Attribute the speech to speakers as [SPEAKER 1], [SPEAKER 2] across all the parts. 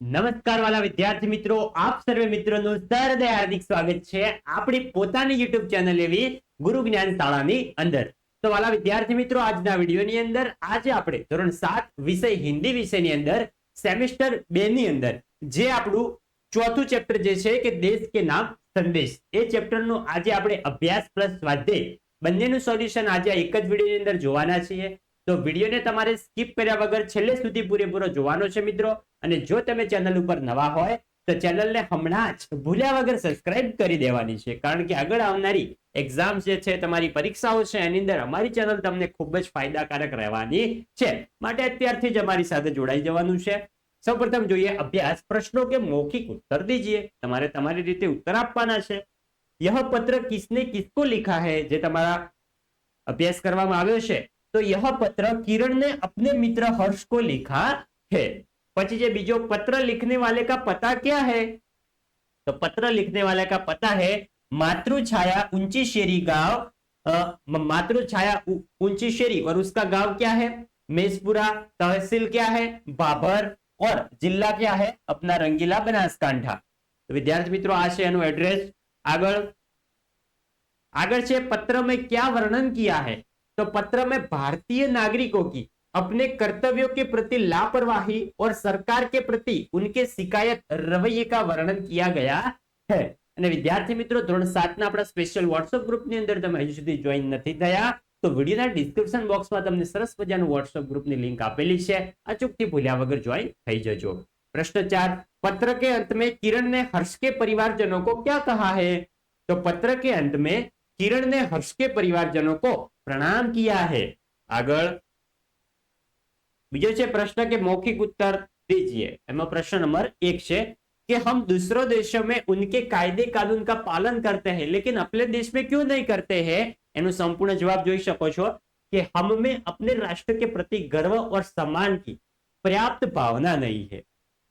[SPEAKER 1] નમસ્કાર વાલા વિદ્યાર્થી મિત્રો, આપ સર્વે મિત્રોનું સહૃદય હાર્દિક સ્વાગત છે આપણી પોતાની YouTube ચેનલ એવી ગુરુ જ્ઞાન શાળાની અંદર. તો વાલા વિદ્યાર્થી મિત્રો, આજના વિડીયોની અંદર આજે આપણે ધોરણ 7 વિષય હિન્દી વિષયની અંદર સેમેસ્ટર 2 ની અંદર જે આપણું ચોથું ચેપ્ટર જે છે કે દેશ કે નામ સંદેશ, એ ચેપ્ટરનું આજે આપણે અભ્યાસ પ્લસ સ્વાધ્યાય બંનેનું સોલ્યુશન આજે એક જ વિડીયોની અંદર જોવાના છીએ. તો વિડીયોને તમારે સ્કીપ કર્યા વગર છેલ્લે સુધી પૂરેપૂરો જોવાનો છે મિત્રો. અને જો તમે ચેનલ ઉપર નવા હોય તો ચેનલને હમણાં જ ભૂલ્યા વગર સબસ્ક્રાઇબ કરી દેવાની છે, કારણ કે આગળ આવનારી એક્ઝામ જે છે, તમારી પરીક્ષાઓ છે, એની અંદર અમારી ચેનલ તમને ખૂબ જ ફાયદાકારક રહેવાની છે. માટે અત્યારથી જ અમારી સાથે જોડાઈ જવાનું છે. સૌપ્રથમ જોઈએ અભ્યાસ. પ્રશ્નો કે મૌખિક उत्तर दीजिए. તમારે તમારી રીતે ઉત્તર આપવાના છે. यह पत्र किसने किसको लिखा है, જે તમારા અભ્યાસ કરવામાં આવ્યો છે, तो यह पत्र किरण ने अपने मित्र हर्ष को लिखा है. પછી જે બીજો पत्र लिखने वाले का पता क्या है, तो पत्र लिखने वाले का पता है मातृछाया ऊंची शेरी गांव, मातृछाया ऊंची शेरी, और उसका गांव क्या है मेसपुरा, तहसील क्या है बाबर, और जिला क्या है अपना रंगीला बनासकांठा. तो विद्यार्थी मित्रों, आ છે એનું એડ્રેસ. આગળ છે पत्र में क्या वर्णन किया है, तो पत्र में भारतीय नागरिकों की अपने कर्तव्यों के प्रति लापरवाही और सरकार के प्रति उनके शिकायत रवैये का वर्णन किया गया है. અને વિદ્યાર્થી મિત્રો, ધોરણ 7 ના આપણા સ્પેશિયલ વોટ્સએપ ગ્રુપની અંદર તમે હજુ સુધી જોઈન નથી થયા તો વિડીયોના ડિસ્ક્રિપ્શન બોક્સમાં તમને સરસ મજાનું વોટ્સએપ ગ્રુપની લિંક આપેલી છે, અચૂકથી ભૂલ્યા વગર જોઈન થઈ જજો. प्रश्न 4, पत्र के अंत में किरण ने हर्ष के परिवारजनों को क्या कहा है, तो पत्र के अंत में किरण ने हर्ष के परिवारजनों को प्रणाम किया है. આગળ બીજો છે પ્રશ્ન કે મૌખિક उत्तर दीजिए. એમાં પ્રશ્ન નંબર 1 છે कि हम दूसरों देशों में उनके कायदे कानून का पालन करते हैं लेकिन अपने देश में क्यों नहीं करते हैं. એનો સંપૂર્ણ જવાબ જોઈ શકો છો कि हम में अपने राष्ट्र के प्रति गर्व और सम्मान की पर्याप्त भावना नहीं है.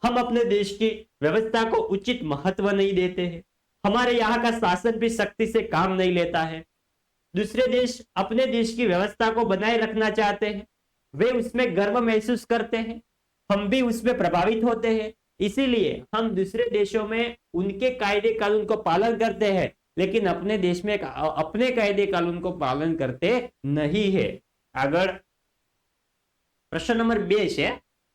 [SPEAKER 1] हम अपने देश की व्यवस्था को उचित महत्व नहीं देते हैं. हमारे यहाँ का शासन भी सख्ती से काम नहीं लेता है. दूसरे देश अपने देश की व्यवस्था को बनाए रखना चाहते हैं, वे उसमें गर्व महसूस करते हैं, हम भी उसमें प्रभावित होते हैं. इसीलिए हम दूसरे देशों में उनके कायदे कानून को पालन करते हैं लेकिन अपने देश में अपने कायदे कानून को पालन करते नहीं है. આગળ प्रश्न नंबर 2 છે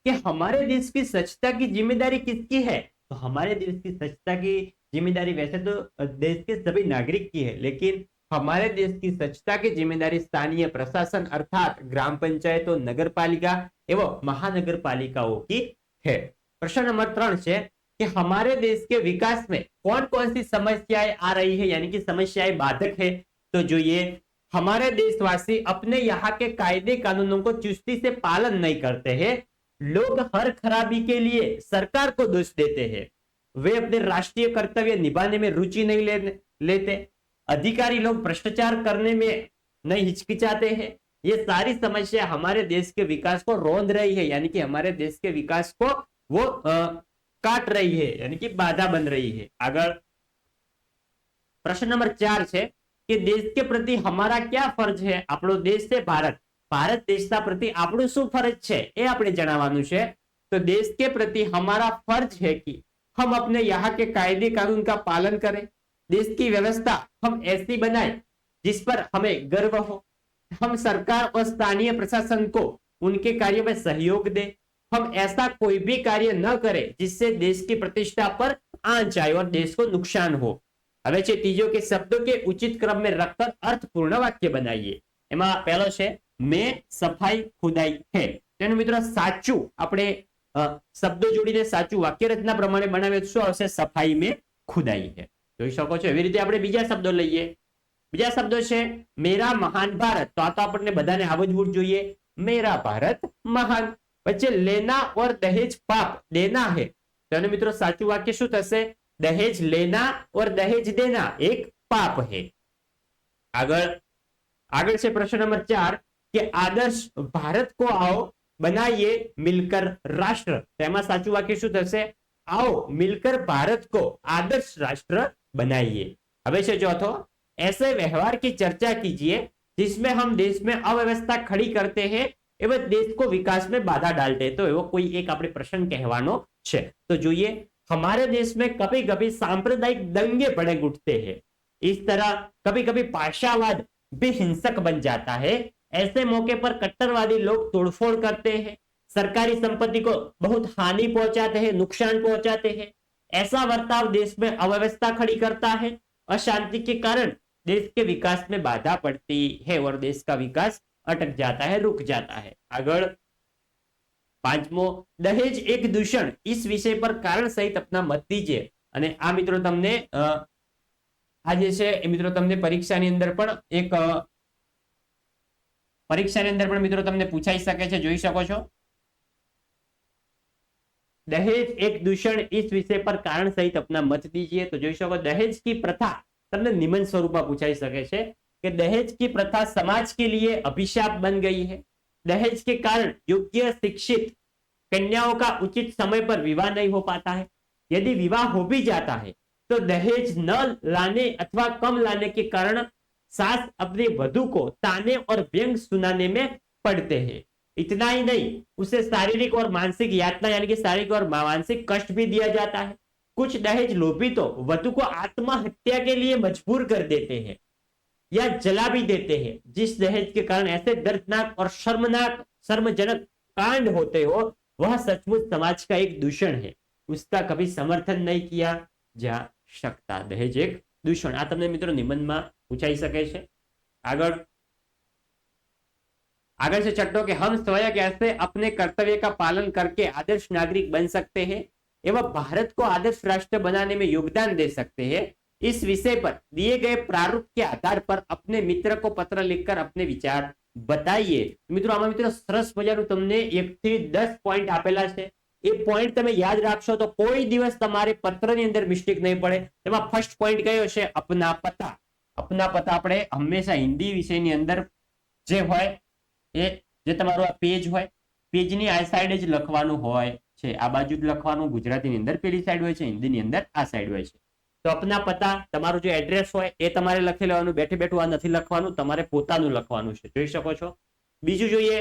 [SPEAKER 1] कि हमारे देश की स्वच्छता की जिम्मेदारी किसकी है, तो हमारे देश की स्वच्छता की जिम्मेदारी वैसे तो देश के सभी नागरिक की है, लेकिन हमारे देश की स्वच्छता की जिम्मेदारी स्थानीय प्रशासन अर्थात ग्राम पंचायतों, नगर पालिका एवं महानगर पालिकाओं की है. प्रश्न नंबर 3 છે कि हमारे देश के विकास में कौन कौन सी समस्याएं आ रही है, यानी कि समस्याएं बाधक है. तो जो ये हमारे देशवासी अपने यहाँ के कायदे कानूनों को चुस्ती से पालन नहीं करते हैं, लोग हर खराबी के लिए सरकार को दोष देते हैं, वे अपने राष्ट्रीय कर्तव्य निभाने में रुचि नहीं लेते, अधिकारी लोग भ्रष्टाचार करने में नहीं हिचकिचाते हैं. ये सारी समस्या हमारे देश के विकास को रोंद रही है, यानी कि हमारे देश के विकास को वो काट रही है, यानी कि बाधा बन रही है. આગળ प्रश्न नंबर 4 છે કે देश के प्रति हमारा क्या फर्ज है. આપણો દેશ છે ભારત, ભારત દેશના પ્રતિ આપણું શું ફરજ છે એ આપણે જણાવવાનું છે. तो देश के प्रति हमारा फर्ज है कि हम अपने यहाँ के कायदे कानून का पालन करें, देश की व्यवस्था हम ऐसी बनाए जिस पर हमें गर्व हो, हम सरकार और स्थानीय प्रशासन को उनके कार्य में सहयोग दें, हम ऐसा कोई भी कार्य न करें जिससे देश की प्रतिष्ठा पर आंच आए और देश को नुकसान हो. હવે છે ત્રીજો કે શબ્દों के उचित क्रम में रखकर अर्थपूर्ण वाक्य बनाइए. એમાં પહેલો છે મેં સફાઈ ખુદાઈ है. તેનું મિત્રો સાચું આપણે શબ્દો જોડીને સાચું વાક્ય રચના પ્રમાણે બનાવીએ તો શું આવશે, સફાઈ में खुदाई है. જોઈ શકો છો. એવી રીતે આપણે બીજા શબ્દો લઈએ. બીજા શબ્દો છે મેરા મહાન ભારત, તો આ તો આપણને બધાને આવડવું જ જોઈએ. મેરા ભારત મહાન. પછી લેના और दहेज पाप देना है, તો એનું મિત્રો સાચું વાક્ય શું થશે, दहेज लेना और दहेज देना एक पाप है. આગળ છે પ્રશ્ન નંબર 4 કે આદર્શ ભારત को आओ बनाइए मिलकर राष्ट्र, તેમાં સાચું વાક્ય શું થશે, आओ मिलकर भारत को आदर्श राष्ट्र बनाइए. હવે છે ચોથો, ऐसे व्यवहार की चर्चा कीजिए जिसमें हम देश में अव्यवस्था खड़ी करते हैं एवं देश को विकास में बाधा डालते हैं. તો એવો કોઈ એક આપણે પ્રશ્ન કહેવાનો छे। तो જોઈએ हमारे देश में कभी कभी सांप्रदायिक दंगे भड़क उठते हैं। इस तरह कभी कभी भाषावाद भी हिंसक बन जाता है। ऐसे मौके पर कट्टरवादी लोग तोड़फोड़ करते हैं, सरकारी संपत्ति को बहुत हानि पहुंचाते हैं, नुकसान पहुंचाते हैं। ऐसा बर्ताव देश में अव्यवस्था खड़ी करता है, अशांति के कारण देश के विकास में बाधा पड़ती है और देश का विकास अटक जाता है, रुक जाता है। આગળ પાંચમો, દહેજ એક દૂષણ, इस विषय पर कारण सहित अपना मत दीजिए। અને આ મિત્રો તમને આ જે છે એ મિત્રો તમને પરીક્ષાની અંદર પણ એક પરીક્ષાની અંદર પણ મિત્રો તમને પૂછાઈ શકે છે, જોઈ શકો છો। दहेज एक दूषण, इस विषय पर कारण सहित अपना मत दीजिए। तो જોઈ શકો दहेज की प्रथा તમને निबंध स्वरूप में पूछाई सके છે कि दहेज की प्रथा समाज के लिए अभिशाप बन गई है। दहेज के कारण योग्य शिक्षित कन्याओं का उचित समय पर विवाह नहीं हो पाता है। यदि विवाह हो भी जाता है तो दहेज न लाने अथवा कम लाने के कारण सास अपने वधू को ताने और व्यंग सुनाने में पड़ते हैं। इतना ही नहीं, उसे शारीरिक और मानसिक यातना यानी कि शारीरिक और मानसिक कष्ट भी दिया जाता है। कुछ दहेज लोभी तो वधू को आत्महत्या के लिए मजबूर कर देते हैं या जला भी देते हैं। जिस दहेज के कारण ऐसे दर्दनाक और शर्मजनक कांड होते हो, वह सचमुच समाज का एक दूषण है, उसका कभी समर्थन नहीं किया जा सकता। दहेज एक दूषण, आ तमने मित्रों निबंध में पूछाई सके छे। आगे से चट्टो के हम स्वयं कैसे अपने कर्तव्य का पालन करके आदर्श नागरिक बन सकते हैं एवं भारत को आदर्श राष्ट्र बनाने में योगदान दे सकते हैं। इस विषय पर दिए गए प्रारूप के आधार पर अपने मित्र को पत्र लिखकर अपने विचार बताइए। मित्रों आमा मित्रों सरस मजानुं तमने 1 થી 10 पॉइंट आपेला छे। ए पॉइंट तमे याद राखशो तो कोई दिवस तमारे पत्रनी अंदर मिस्टेक नहीं पड़े। एमां फर्स्ट पॉइंट कयो छे? अपना पता। अपना पता आपणे हमेशा हिंदी विषयनी अंदर जे होय ए जे तमारो आ पेज होय, पेजनी आ साइड ज लखवानुं होय छे, आ बाजू ज लखवानुं। गुजरातीनी अंदर पेली साइड होय छे, हिंदीनी अंदर आ साइड होय छे। तो अपना पता, तमारो जो एड्रेस होय ए तमारे लखी लेवानुं। बेठे बेठुं आ नथी लखवानुं, तमारे पोतानुं लखवानुं छे, जोई शको छो। बीजुं જોઈએ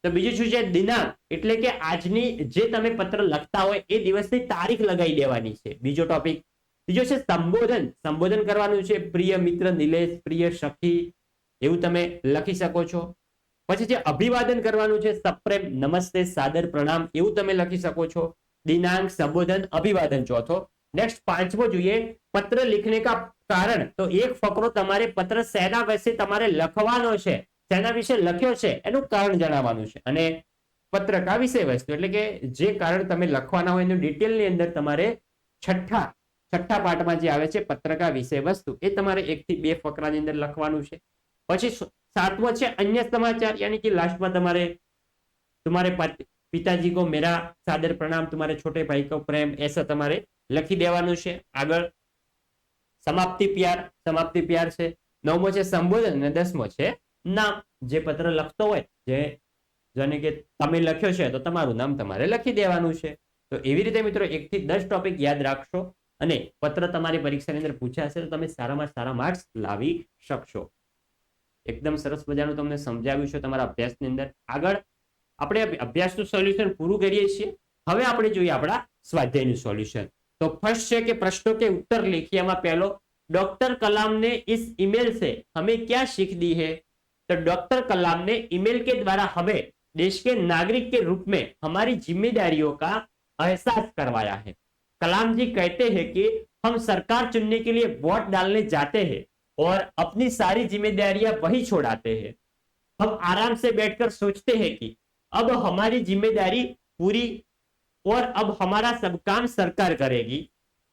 [SPEAKER 1] तो बीजुं શું છે? દિનાંક, એટલે કે આજની જે તમે પત્ર લખતા હોય એ દિવસની તારીખ લગાવી દેવાની છે। બીજો ટોપિક। ત્રીજો છે સંબોધન। સંબોધન કરવાનું છે પ્રિય મિત્ર નિલેશ, પ્રિય સખી, એવું તમે લખી શકો છો। પછી જે અભિવાદન કરવાનું છે સપ્રેમ, નમસ્તે, સાદર પ્રણામ, એવું તમે લખી શકો છો। દિનાંક, સંબોધન, અભિવાદન ચોથો। नेक्स्ट पांचवो જોઈએ पत्र लिखने का कारण। तो एक फकरो તમારે पत्र सेना विषे તમારે લખવાનો છે, सेना विषे લખ્યો છે એનું કારણ જણાવવાનું છે। અને પત્રકા વિષય વસ્તુ એટલે કે જે કારણ તમે લખવાના હોય એનું ડિટેલ ની અંદર તમારે છઠ્ઠા પાઠમાં જે આવે છે પત્રકા વિષય વસ્તુ, એ તમારે 1 થી 2 ફકરાની અંદર લખવાનું છે। પછી સાતમો છે अन्य समाचार, यानी कि लास्ट में तुम्हारे पिताजी को मेरा सादर प्रणाम, तुम्हारे छोटे भाई को प्रेम, ऐसा तुम्हारे लखी देवानुं छे। आगळ समाप्ति प्यार, समाप्ति प्यार छे। नवमो छे संबोधन ने 10मो छे नाम। जे पत्र लखतो होय, जे जाने के तमे लख्यो छे तो तमारुं नाम तमारे लखी देवानुं छे। तो एवी रीते मित्रों 1 થી 10 टॉपिक याद राखशो અને पत्र तमारी परीक्षानी अंदर पूछाशे तो तमे सारामां सारा मार्क्स लावी शकशो। एकदम सरस मजानुं तमने समजाव्युं छे तमारा अभ्यासनी अंदर। आगळ આપણે અભ્યાસનું સોલ્યુશન પૂરું કરીએ છીએ। હવે આપણે જોઈએ આપણા સ્વાધ્યાયનું સોલ્યુશન। तो फर्स्ट है कि प्रश्नों के उत्तर लिखिए। में पहलो, डॉक्टर कलाम ने इस ईमेल से हमें क्या सीख दी है? तो डॉक्टर कलाम ने ईमेल के द्वारा हमें देश के नागरिक के रूप में हमारी जिम्मेदारियों का एहसास करवाया है। कलाम जी कहते हैं कि हम सरकार चुनने के लिए वोट डालने जाते हैं और अपनी सारी जिम्मेदारियां वही छोड़ाते हैं। हम आराम से बैठकर सोचते हैं कि अब हमारी जिम्मेदारी पूरी और अब हमारा सब काम सरकार करेगी।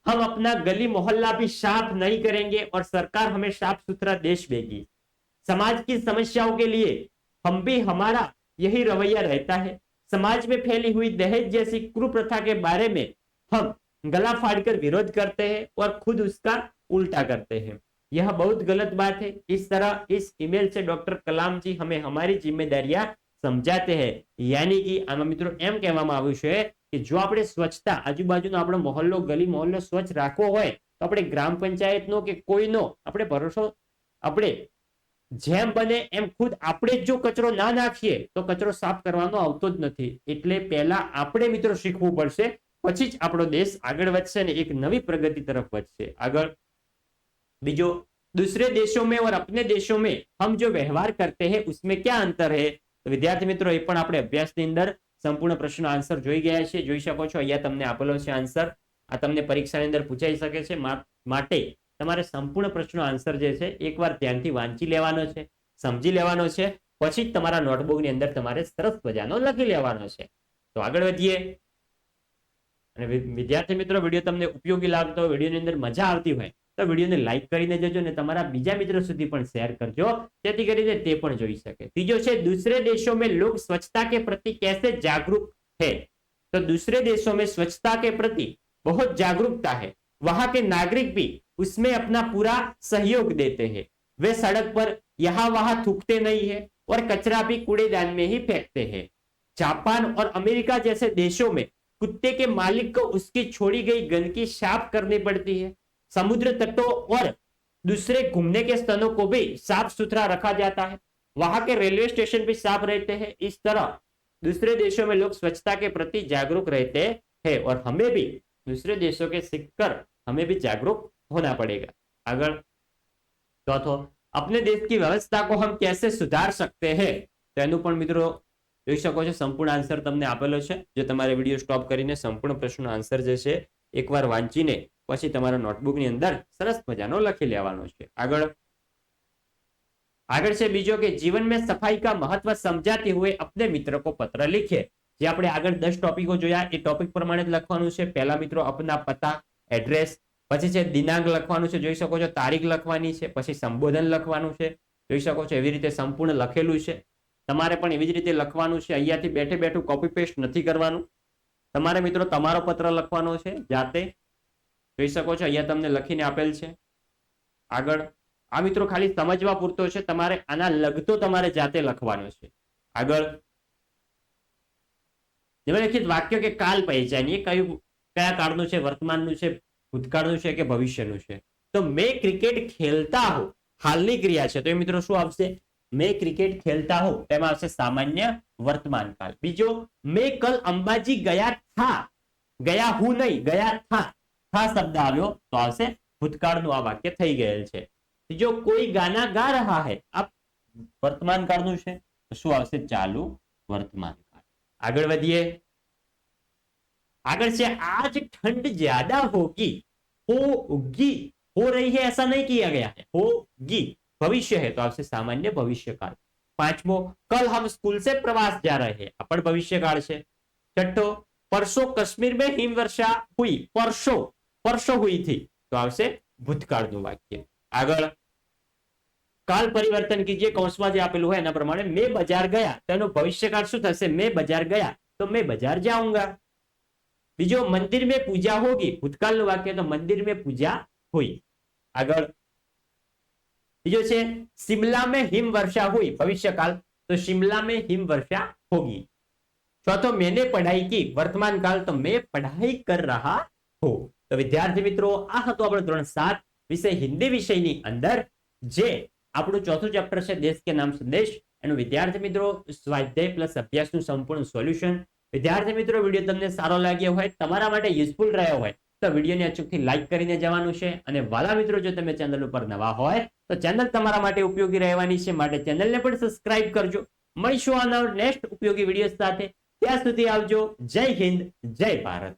[SPEAKER 1] हम अपना गली मोहल्ला भी साफ नहीं करेंगे और सरकार हमें साफ सुथरा देश देगी। समाज की समस्याओं के लिए हम भी हमारा यही रवैया रहता है। समाज में फैली हुई दहेज जैसी कुप्रथा के बारे में हम गला फाड़कर विरोध करते हैं और खुद उसका उल्टा करते हैं। यह बहुत गलत बात है। इस तरह इस ईमेल से डॉक्टर कलाम जी हमें हमारी जिम्मेदारियां समझाते हैं। यानी कि आमा मित्रों एम कहेवामां आव्युं छे कि जो आपणे स्वच्छता, आजूबाजूनो आपणो मोहल्लो, गली मोहल्लो स्वच्छ राखवो होय तो आपणे ग्राम पंचायतनो के कोईनो आपणे भरोસો, आपणे जेम बने एम खुद आपणे जो कचरो ना नाखीए तो कचरो साफ करवानो आवतो ज नथी। એટલે પહેલા આપણે મિત્રો શીખવું પડશે પછી જ આપણો દેશ આગળ વધશે ને એક નવી પ્રગતિ તરફ વધશે. આગળ બીજો, दूसरे देशों में और अपने देशों में हम जो व्यवहार करते हैं उसमें क्या अंतर है? तो विद्यार्थी मित्रों એ પણ આપણે અભ્યાસની અંદર સંપૂર્ણ પ્રશ્નનો આન્સર જોઈ ગયા છે. જોઈ શકો છો અહીંયા તમને આપેલો છે આન્સર. આ તમને પરીક્ષાની અંદર પૂછાઈ શકે છે, માટે તમારે સંપૂર્ણ પ્રશ્નનો આન્સર જે છે એકવાર ધ્યાનથી વાંચી લેવાનો છે, સમજી લેવાનો છે, પછી જ તમારા નોટબુકની અંદર તમારે સરસ મજાનો લખી લેવાનો છે. તો આગળ વધીએ. અને વિદ્યાર્થી મિત્રો વિડીયો તમને ઉપયોગી લાગતો હોય, વિડીયોની અંદર મજા આવતી હોય તો વિડીયોને લાઈક કરીને જજો અને તમારા બીજા મિત્રો સુધી પણ શેર કરજો, જેથી કરીને તે પણ જોઈ શકે. ત્રીજો છે दूसरे देशों में लोग स्वच्छता के प्रति कैसे जागरूक है? तो दूसरे देशों में स्वच्छता के प्रति बहुत जागरूकता है. वहां के नागरिक भी उसमें अपना पूरा सहयोग देते हैं. वे सड़क पर यहाँ वहां थूकते नहीं है और कचरा भी कूड़ेदान में ही फेंकते हैं. जापान और अमेरिका जैसे देशों में कुत्ते के मालिक को उसकी छोड़ी गई गंदगी साफ करनी पड़ती है. समुद्र तटों और दूसरे घूमने के स्थानों को भी साफ सुथरा रखा जाता है. वहां के रेलवे स्टेशन भी साफ रहते हैं. इस तरह दूसरे देशों में लोग स्वच्छता के प्रति जागरूक रहते हैं और हमें भी दूसरे देशों के सीखकर हमें भी जागरूक होना पड़ेगा. આગળ ચોથો, अपने देश की व्यवस्था को हम कैसे सुधार सकते हैं? તો એનું પણ મિત્રો જોઈ શકો છો સંપૂર્ણ આન્સર તમને આપેલો છે. જો તમારે વિડીયો સ્ટોપ કરીને સંપૂર્ણ પ્રશ્નનો આન્સર જે છે એકવાર વાંચીને પછી તમારા નોટબુકની અંદર સરસ મજાનો લખી લેવાનો છે. આગળ છે બીજો કે जीवन में सफाई का महत्व समझाते हुए अपने मित्र को पत्र लिखे. જે આપણે આગળ 10 ટોપિકો જોયા એ ટોપિક પ્રમાણે જ લખવાનું છે. પહેલા મિત્રો अपना पता એડ્રેસ, પછી છે દિનાંક લખવાનું છે, જોઈ શકો છો તારીખ લખવાની છે, પછી સંબોધન લખવાનું છે, જોઈ શકો છો એવી રીતે સંપૂર્ણ લખેલું છે. તમારે પણ એવી જ રીતે લખવાનું છે. અહીંયાથી બેઠે બેઠું કોપી પેસ્ટ નથી કરવાનું. તમારે મિત્રો તમારો પત્ર લખવાનો છે જાતે. જોઈ શકો છો અહીંયા તમને લખીને આપેલ છે. આગળ આ મિત્રો ખાલી સમજવા પૂરતો છે, તમારે આના લગતો તમારે જાતે લખવાનો છે. આગળ નિમ્નલિખિત વાક્ય કે કાલ પહેચાનીએ. કયા કાળનું છે, વર્તમાનનું છે, ભૂતકાળનું છે કે ભવિષ્યનું છે? તો મેં ક્રિકેટ ખેલતા હું હાલની ક્રિયા છે, તો એ મિત્રો શું આવશે? મેં ક્રિકેટ ખેલતા હું, તેમાં આવશે સામાન્ય વર્તમાન કાળ. બીજો, મેં કલ અંબાજી ગયા था, ગયા હું નહીં, ગયા था, था શબ્દ આવ્યો તો આવશે ભૂતકાળનું આ વાક્ય થઈ ગયેલ છે. ત્રીજો, કોઈ ગાના गा रहा है, આ વર્તમાન કાળનું છે તો શું આવશે? ચાલુ વર્તમાન કાળ. આગળ વધીએ. આગળ છે आज ठंड ज्यादा होगी, होगी, हो रही है ऐसा नहीं किया गया है, होगी भविष्य है तो आपसे सामान्य भविष्य काल. पांचमो, कल हम स्कूल से प्रवास जा रहे हैं, अपन भविष्य काल से. छठो, परसों कश्मीर में हिमवर्षा हुई, परसों परसों हुई थी तो आपसे भूतकाळનું વાક્ય. આગળ કાલ પરિવર્તન કીजिए, કૌંસમાં જે આપેલું હોય એના પ્રમાણે मैं बाजार गया, તેનો ભવિષ્યકાળ શું થશે? मैं बाजार गया तो मैं बाजार जाऊंगा. બીજો, મંદિર में पूजा होगी, ભૂતકાળનું વાક્ય તો મંદિર में पूजा हुई. આગળ બીજો છે शिमला में हिमवर्षा हुई, भविष्यकाल तो शिमला में हिमवर्षा होगी. चौथो, मैंने पढ़ाई की, वर्तमान काल तो मैं पढ़ाई कर रहा हूं. तो विद्यार्थी मित्रों आ હતો આપણો ધોરણ 7 વિષય હિન્દી વિષયની અંદર જે આપણું ચોથું ચેપ્ટર છે દેશ કે નામ સંદેશ, એનું વિદ્યાર્થી મિત્રો સ્વાધ્યાય પ્લસ અભ્યાસનું સંપૂર્ણ સોલ્યુશન. વિદ્યાર્થી મિત્રો વિડીયો તમને સારો લાગ્યો હોય, તમારા માટે યુઝફુલ રહ્યો હોય તો વિડીયોને અચૂકથી લાઈક કરીને જવાનું છે. અને વાલા મિત્રો જો તમે ચેનલ ઉપર નવા હોય તો ચેનલ તમારા માટે ઉપયોગી રહેવાની છે, માટે ચેનલને પણ સબસ્ક્રાઇબ કરજો. મળીશું આવનાર નેક્સ્ટ ઉપયોગી વિડીયો સાથે. ત્યાં સુધી આવજો. જય હિન્દ, જય ભારત.